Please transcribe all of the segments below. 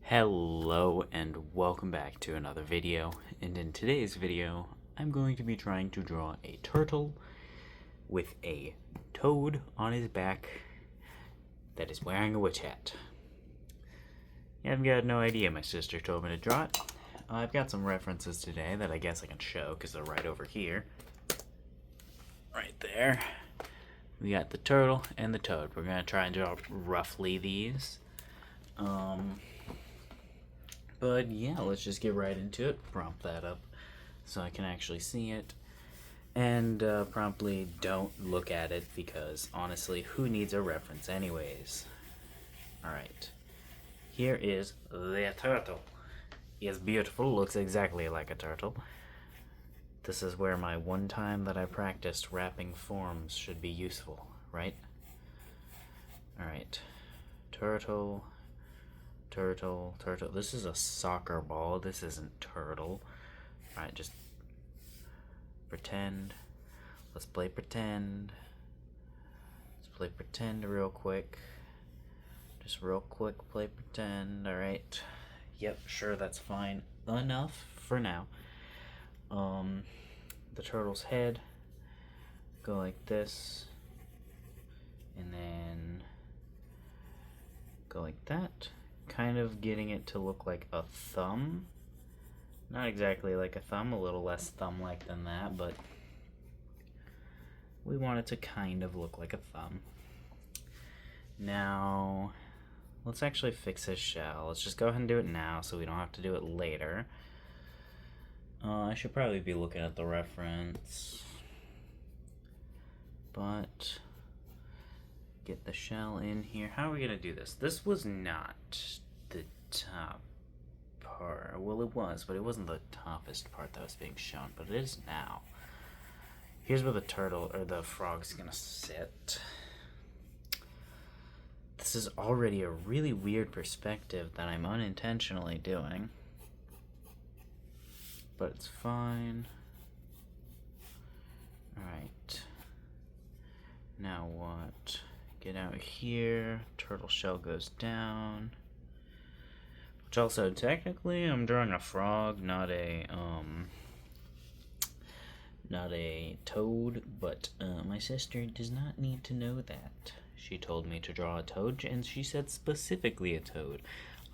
Hello and welcome back to another video, and in today's video I'm going to be trying to draw a turtle with a toad on his back that is wearing a witch hat. Yeah, I've got no idea, my sister told me to draw it. I've got some references today that I guess I can show because they're right over here. Right there. We got the turtle and the toad. We're going to try and draw roughly these. But yeah, let's just get right into it. Prompt that up so I can actually see it. And promptly don't look at it because honestly, who needs a reference anyways? Alright. Here is the turtle. It's beautiful, looks exactly like a turtle. This is where my one time that I practiced wrapping forms should be useful, right? Alright. Turtle. Turtle. This is a soccer ball. This isn't turtle. Alright, just pretend. Let's play pretend. Let's play pretend real quick. Just real quick, play pretend. Alright. Yep, sure, that's fine. Enough for now. The turtle's head. Go like this. And then go like that. Kind of getting it to look like a thumb. Not exactly like a thumb, a little less thumb-like than that, but we want it to kind of look like a thumb. Now, let's actually fix his shell. Let's just go ahead and do it now so we don't have to do it later. I should probably be looking at the reference, but get the shell in here. How are we gonna do this? This was not the top part. Well, it was, but it wasn't the toughest part that was being shown, but it is now. Here's where the turtle, or the frog's gonna sit. This is already a really weird perspective that I'm unintentionally doing. But it's fine. Alright. Now what? Get out here. Turtle shell goes down. Which also, technically, I'm drawing a frog, not a toad, but my sister does not need to know that. She told me to draw a toad, and she said specifically a toad.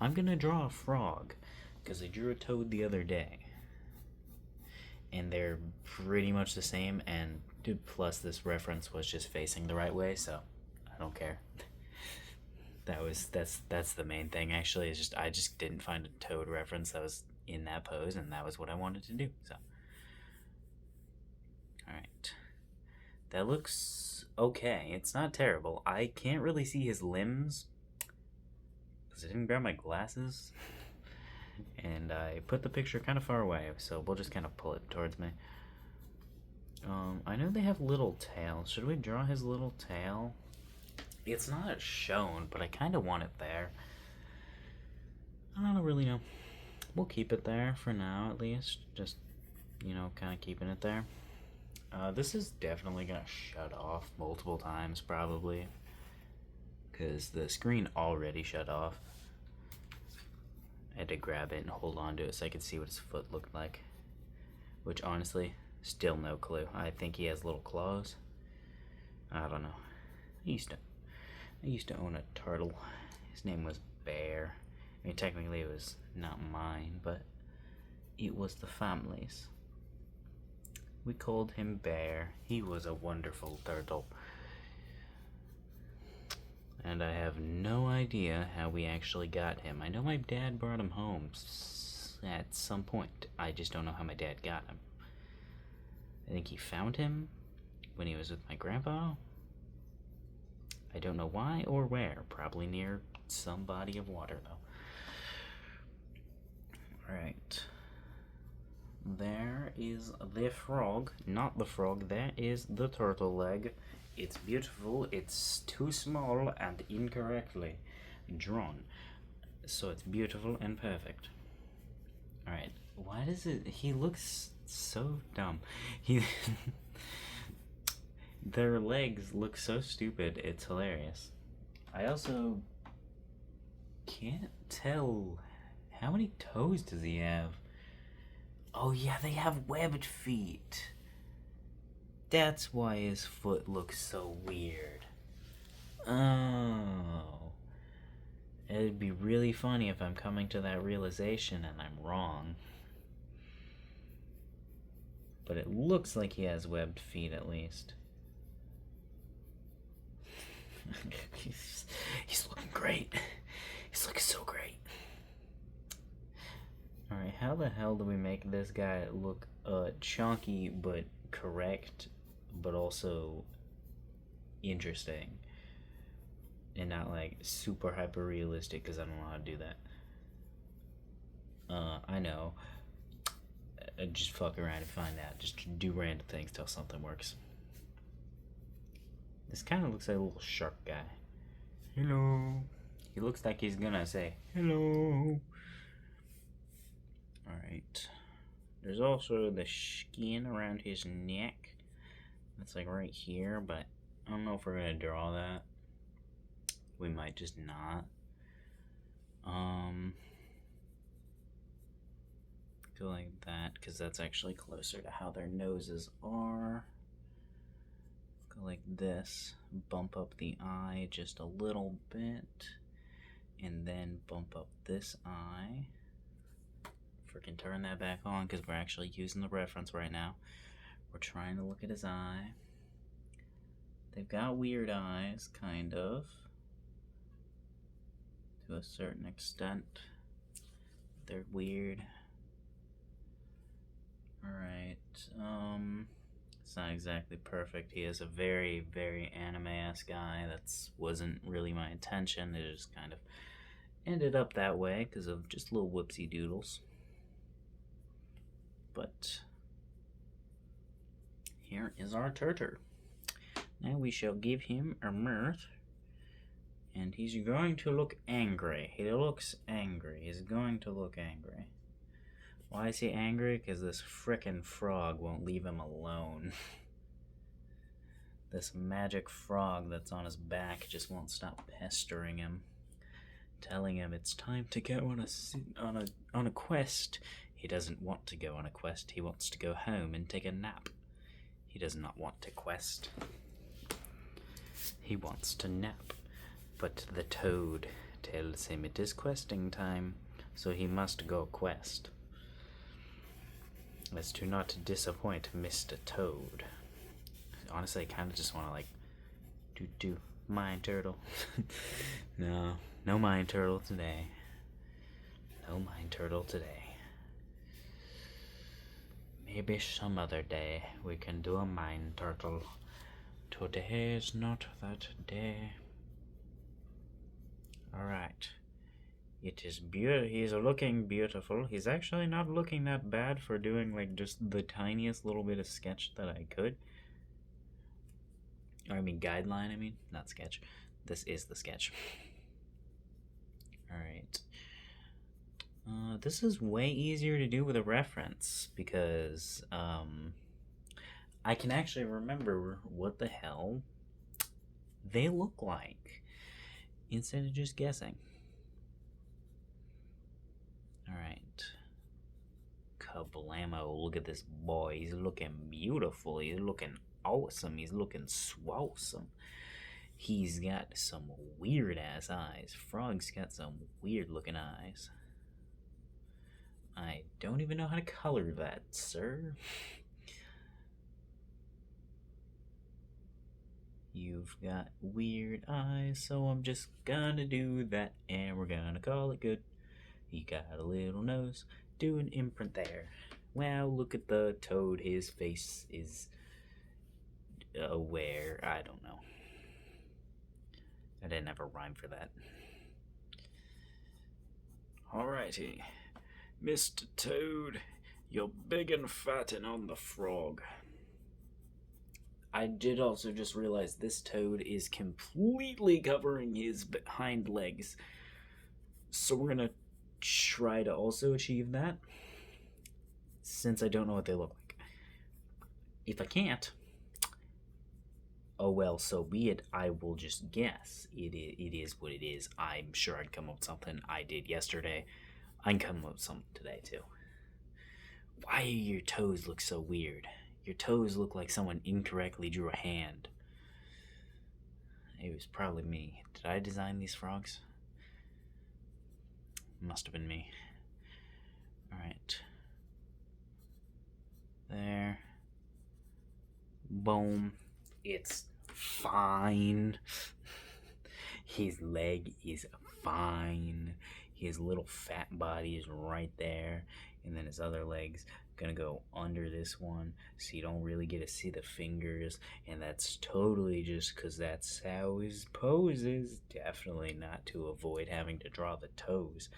I'm gonna draw a frog, because I drew a toad the other day. And they're pretty much the same, and plus this reference was just facing the right way, so I don't care. That's the main thing actually. Is just I just didn't find a toad reference that was in that pose, and that was what I wanted to do. So, all right, that looks okay. It's not terrible. I can't really see his limbs because I didn't grab my glasses, and I put the picture kind of far away. So we'll just kind of pull it towards me. I know they have little tails. Should we draw his little tail? It's not shown, but I kind of want it there. I don't really know. We'll keep it there for now, at least. Just, you know, kind of keeping it there. This is definitely going to shut off multiple times, probably. Because the screen already shut off. I had to grab it and hold on to it so I could see what his foot looked like. Which, honestly, still no clue. I think he has little claws. I don't know. I used to own a turtle. His name was Bear. I mean, technically it was not mine, but it was the family's. We called him Bear. He was a wonderful turtle. And I have no idea how we actually got him. I know my dad brought him home at some point. I just don't know how my dad got him. I think he found him when he was with my grandpa. I don't know why or where. Probably near some body of water, though. Alright. There is the frog. Not the frog. That is the turtle leg. It's beautiful. It's too small and incorrectly drawn. So it's beautiful and perfect. Alright. Why does it... He looks so dumb. Their legs look so stupid, it's hilarious. I also can't tell How many toes does he have? Oh yeah, they have webbed feet. That's why his foot looks so weird. Oh. It'd be really funny if I'm coming to that realization and I'm wrong. But it looks like he has webbed feet at least. He's looking great. He's looking so great. Alright, how the hell do we make this guy look chunky but correct, but also interesting? And not like super hyper realistic, because I don't know how to do that. I know. Just fuck around and find out. Just do random things till something works. This kind of looks like a little shark guy. Hello. He looks like he's gonna say hello. Alright. There's also the skin around his neck. That's like right here, but I don't know if we're gonna draw that. We might just not. Go like that, because that's actually closer to how their noses are. Go like this. Bump up the eye just a little bit. And then bump up this eye. Freaking turn that back on, because we're actually using the reference right now. We're trying to look at his eye. They've got weird eyes, kind of. To a certain extent. They're weird. Alright, it's not exactly perfect. He has a very, very anime-esque eye. That wasn't really my intention. It just kind of ended up that way because of just little whoopsie doodles. But here is our turtle. Now we shall give him a mirth. And he's going to look angry. He looks angry. He's going to look angry. Why is he angry? Because this frickin' frog won't leave him alone. This magic frog that's on his back just won't stop pestering him, telling him it's time to go on a quest. He doesn't want to go on a quest. He wants to go home and take a nap. He does not want to quest. He wants to nap. But the toad tells him it is questing time, so he must go quest. As to not disappoint Mr. Toad. Honestly, I kind of just want to like, do mind turtle. No mind turtle today. No mind turtle today. Maybe some other day we can do a mind turtle. Today is not that day. Alright. It is beautiful. He's looking beautiful. He's actually not looking that bad for doing like just the tiniest little bit of sketch that I could. Or I mean guideline, not sketch. This is the sketch. Alright. This is way easier to do with a reference because I can actually remember what the hell they look like instead of just guessing. Alright. Kablamo, look at this boy. He's looking beautiful. He's looking awesome. He's looking swawesome. He's got some weird ass eyes. Frog's got some weird looking eyes. I don't even know how to color that, sir. You've got weird eyes, so I'm just gonna do that, and we're gonna call it good. You got a little nose, do an imprint there. Wow, look at the toad, his face is aware. I don't know. I didn't have a rhyme for that. Alrighty. Mr. Toad, you're big and fat and on the frog. I did also just realize this toad is completely covering his hind legs. So we're gonna try to also achieve that, since I don't know what they look like. If I can't, oh well, so be it. I will just guess. It is what it is. I'm sure I'd come up with something I did yesterday. I can come up with something today, too. Why do your toes look so weird? Your toes look like someone incorrectly drew a hand. It was probably me. Did I design these frogs? Must have been me. Alright. There. Boom. It's fine. His leg is fine. His little fat body is right there. And then his other leg's gonna go under this one, so you don't really get to see the fingers. And that's totally just because that's how his pose is. Definitely not to avoid having to draw the toes.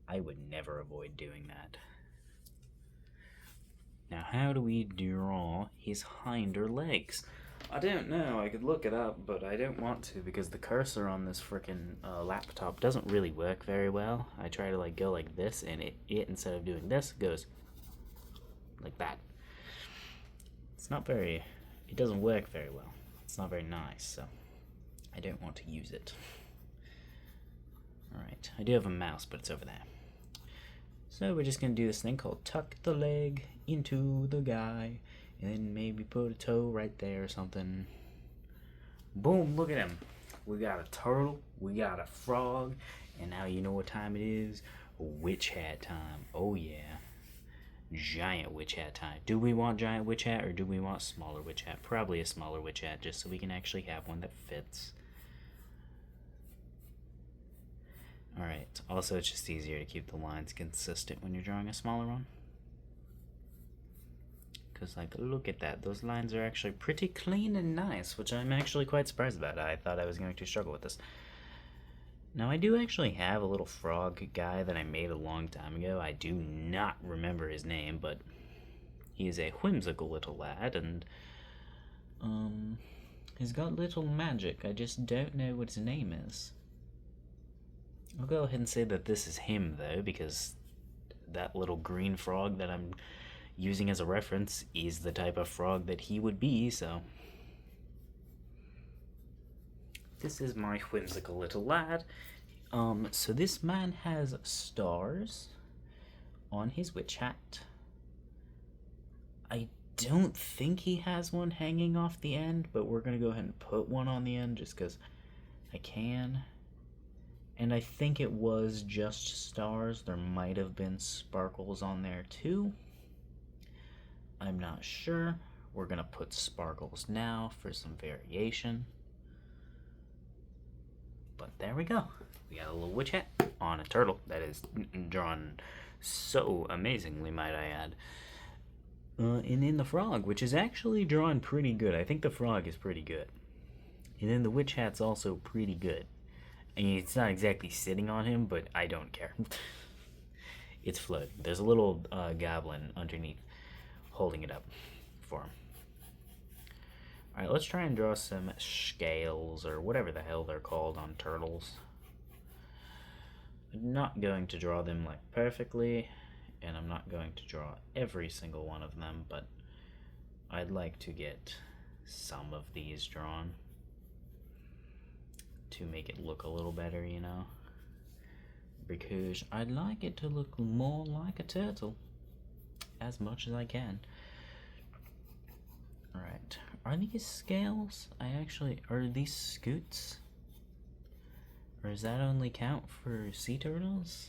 I would never avoid doing that. Now, how do we draw his hinder legs? I don't know. I could look it up, but I don't want to because the cursor on this freaking laptop doesn't really work very well. I try to like go like this, and it instead of doing this goes like that. It's not very. It doesn't work very well. It's not very nice, so I don't want to use it. All right, I do have a mouse, but it's over there. So we're just gonna do this thing called tuck the leg into the guy, and then maybe put a toe right there or something. Boom, look at him. We got a turtle, we got a frog, and now you know what time it is. Witch hat time. Oh yeah. Giant witch hat time. Do we want giant witch hat or do we want smaller witch hat? Probably a smaller witch hat, just so we can actually have one that fits. Alright, also it's just easier to keep the lines consistent when you're drawing a smaller one. Because, like, look at that. Those lines are actually pretty clean and nice, which I'm actually quite surprised about. I thought I was going to struggle with this. Now, I do actually have a little frog guy that I made a long time ago. I do not remember his name, but he is a whimsical little lad, and, he's got little magic. I just don't know what his name is. I'll go ahead and say that this is him, though, because that little green frog that I'm using as a reference is the type of frog that he would be, so this is my whimsical little lad. So this man has stars on his witch hat. I don't think he has one hanging off the end, but we're gonna go ahead and put one on the end just because I can. And I think it was just stars. There might have been sparkles on there too. I'm not sure. We're gonna put sparkles now for some variation. But there we go. We got a little witch hat on a turtle that is drawn so amazingly, might I add. And then the frog, which is actually drawn pretty good. I think the frog is pretty good. And then the witch hat's also pretty good. I mean, it's not exactly sitting on him, but I don't care. It's floating. There's a little goblin underneath holding it up for him. Alright, let's try and draw some scales, or whatever the hell they're called on turtles. I'm not going to draw them like perfectly, and I'm not going to draw every single one of them, but I'd like to get some of these drawn to make it look a little better, you know, because I'd like it to look more like a turtle as much as I can. Alright, are these scales? Are these scoots? Or does that only count for sea turtles?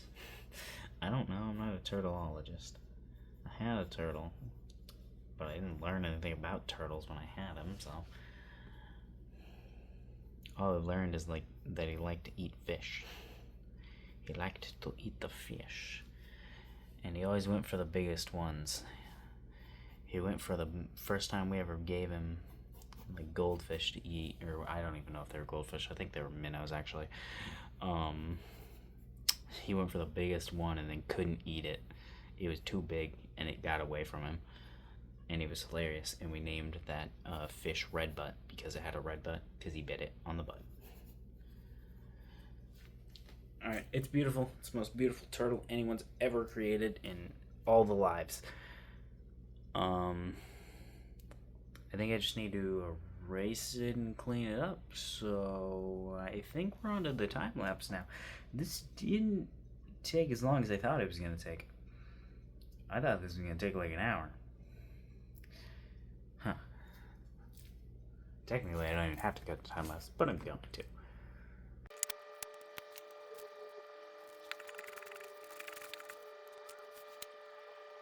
I don't know, I'm not a turtleologist. I had a turtle, but I didn't learn anything about turtles when I had him, so all I learned is like that he liked to eat fish. He liked to eat the fish. And he always went for the biggest ones. He went for the first time we ever gave him like goldfish to eat, or I don't even know if they were goldfish. I think they were minnows actually. He went for the biggest one and then couldn't eat it. It was too big and it got away from him. And it was hilarious, and we named that fish Red Butt because it had a red butt because he bit it on the butt. Alright, it's beautiful. It's the most beautiful turtle anyone's ever created in all the lives. I think I just need to erase it and clean it up. So I think we're on to the time lapse now. This didn't take as long as I thought it was going to take. I thought this was going to take like an hour. Huh. Technically, I don't even have to cut the time lapse, but I'm going to.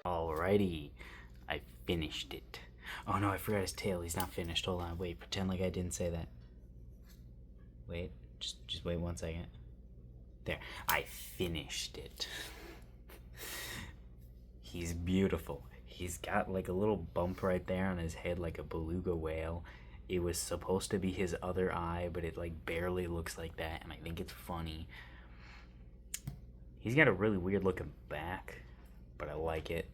Alrighty, I finished it. Oh no, I forgot his tail. He's not finished. Hold on, wait. Pretend like I didn't say that. Wait, just wait 1 second. There, I finished it. He's beautiful. He's got like a little bump right there on his head like a beluga whale. It was supposed to be his other eye, but it like barely looks like that, and I think it's funny. He's got a really weird looking back, but I like it.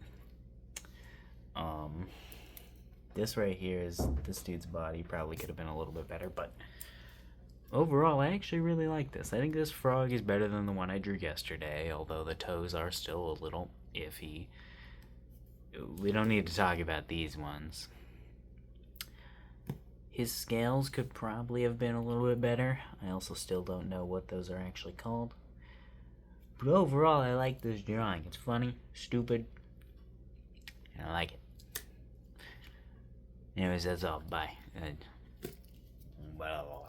This right here is this dude's body. Probably could have been a little bit better, but overall, I actually really like this. I think this frog is better than the one I drew yesterday, although the toes are still a little iffy. We don't need to talk about these ones. His scales could probably have been a little bit better. I also still don't know what those are actually called. But overall, I like this drawing. It's funny, stupid, and I like it. Anyways, that's all. Bye. Blah, blah, blah.